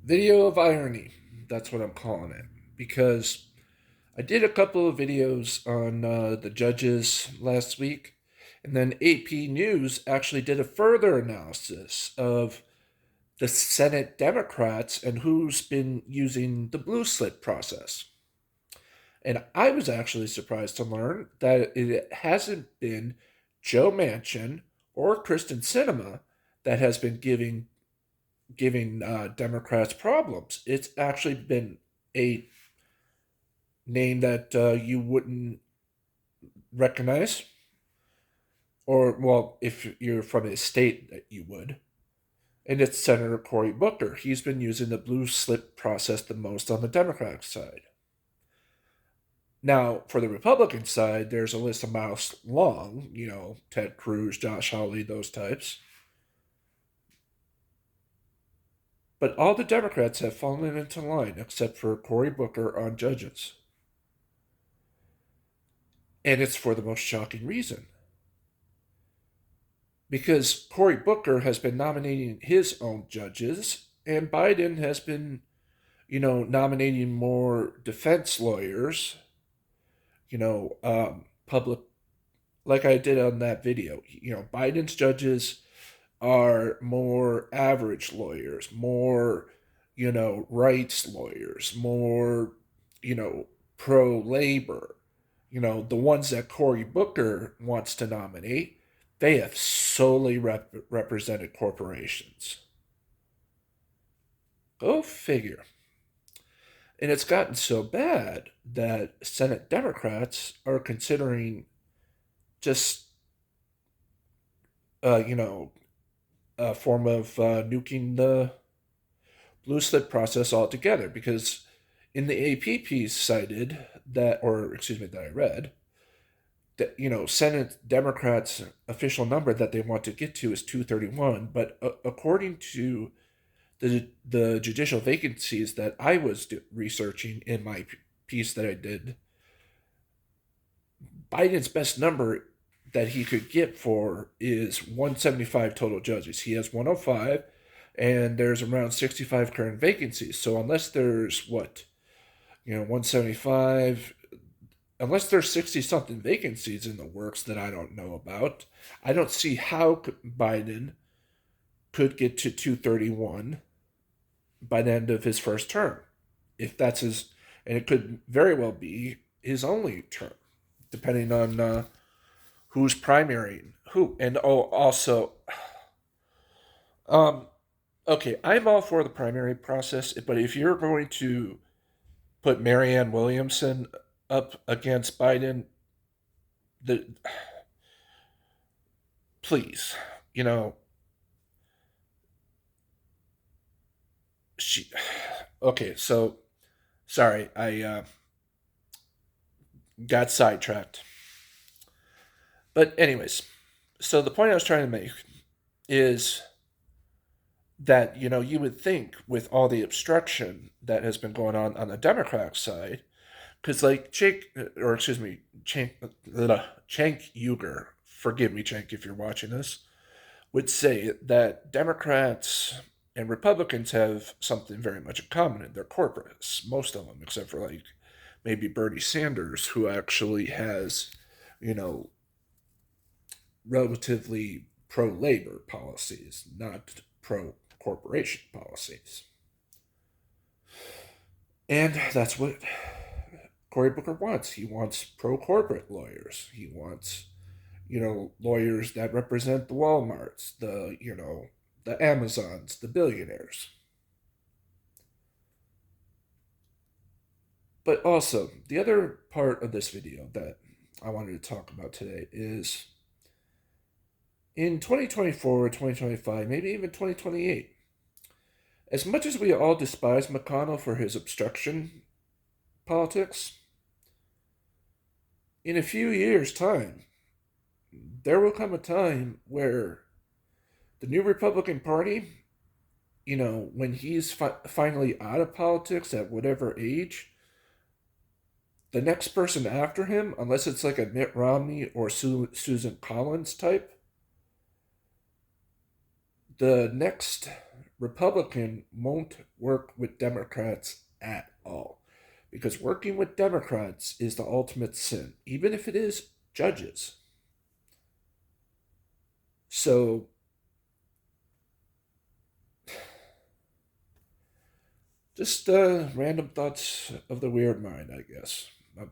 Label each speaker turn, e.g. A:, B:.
A: Video of irony. That's what I'm calling it. Because I did a couple of videos on the judges last week, and then AP News actually did a further analysis of the Senate Democrats and who's been using the blue slip process. And I was actually surprised to learn that it hasn't been Joe Manchin or Kristen Sinema that has been giving Democrats problems. It's actually been a name that you wouldn't recognize, or, well, if you're from a state that you would. And it's Senator Cory Booker. He's been using the blue slip process the most on the Democratic side. Now, for the Republican side, there's a list a mile long, Ted Cruz, Josh Hawley, those types. But all the Democrats have fallen into line except for Cory Booker on judges. And it's for the most shocking reason. Because Cory Booker has been nominating his own judges, and Biden has been, nominating more defense lawyers, public, like I did on that video. Biden's judges are more average lawyers, more, rights lawyers, more, pro labor. The ones that Cory Booker wants to nominate, they have solely represented corporations. Go figure. And it's gotten so bad that Senate Democrats are considering just, a form of nuking the blue slip process altogether. Because in the AP piece cited that, that I read, that Senate Democrats' official number that they want to get to is 231, but according to the judicial vacancies that I was researching in my piece that I did, Biden's best number that he could get for is 175 total judges. He has 105, and there's around 65 current vacancies. So unless there's 175, unless there's 60 something vacancies in the works that I don't know about, I don't see how Biden could get to 231 by the end of his first term. If that's his, and it could very well be his only term, depending on who's primarying who. And also, okay, I'm all for the primary process, but if you're going to put Marianne Williamson up against Biden, the please, she. Okay, so sorry, I got sidetracked. But anyways, so the point I was trying to make is that you would think with all the obstruction that has been going on the Democratic side, because like Cenk Uygur, forgive me, Cenk, if you're watching this, would say that Democrats and Republicans have something very much in common, and they're corporatists, most of them, except for like maybe Bernie Sanders, who actually has, relatively pro labor policies, not pro corporation policies. And that's what Cory Booker wants. He wants pro corporate lawyers. He wants, lawyers that represent the Walmarts, the Amazons, the billionaires. But also, the other part of this video that I wanted to talk about today is in 2024, 2025, maybe even 2028, as much as we all despise McConnell for his obstruction politics, in a few years' time, there will come a time where the new Republican Party, when he's finally out of politics at whatever age, the next person after him, unless it's like a Mitt Romney or Susan Collins type, the next Republican won't work with Democrats at all. Because working with Democrats is the ultimate sin, even if it is judges. So, just random thoughts of the weird mind, I guess. I'm